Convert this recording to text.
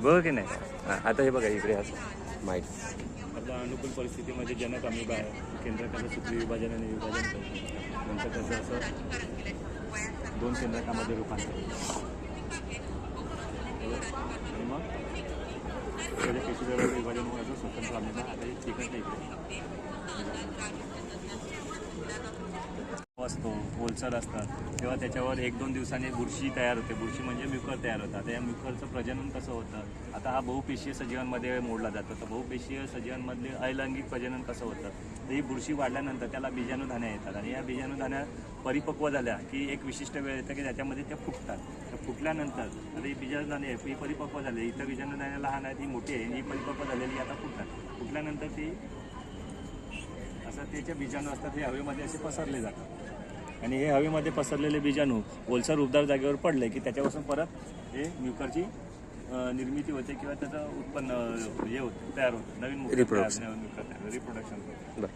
बघ की नाही. आता हे बघा इकडे असं माहीत आपल्या अनुकूल परिस्थितीमध्ये जनक अमिबा आहे. केंद्रकाचं सूत्री विभाजनाने विभाजन करतो. नंतर त्याचं असं 2 केंद्रकामध्ये रूपांतर होतं. आणि मग त्याच्या पेशीद्वारे विभाजन होण्याचं स्वतंत्र अमिबा. आता हे तिकडच्या इकडे असतो, ओलसर असतात, तेव्हा त्याच्यावर 1-2 दिवसांनी बुरशी तयार होते. बुरशी म्हणजे म्युकर तयार होतात. त्या म्युकरचं प्रजनन कसं होतं? आता हा बहुपेशीय सजीवांमध्ये मोडला जातो. तर बहुपेशीय सजीवांमधले अलैंगिक प्रजनन कसं होतं? तर ही बुरशी वाढल्यानंतर त्याला बीजाणुधान्या येतात आणि या बीजाणुधान्या परिपक्व झाल्या की एक विशिष्ट वेळ येतं की त्याच्यामध्ये त्या फुटतात. तर फुटल्यानंतर आता ही बीजाणुधान्या ही परिपक्व झाली. इतर बीजाणुधान्या लहान आहेत, ही मोठी आहे, ही परिपक्व झालेली आता फुटतात. फुटल्यानंतर ती असं त्याच्या बीजाणू असतात हे हवेमध्ये असे पसरले जातात. आणि हे हवेमध्ये पसरलेले बीजाणू ओलसर उबदार जागेवर पडले की त्याच्यापासून परत हे म्युकरची निर्मिती होते किंवा त्याचं उत्पन्न हे होतं, तयार होतं, नवीन म्युकर तयार, नवीन म्युकर तयार, रिप्रोडक्शन होतं.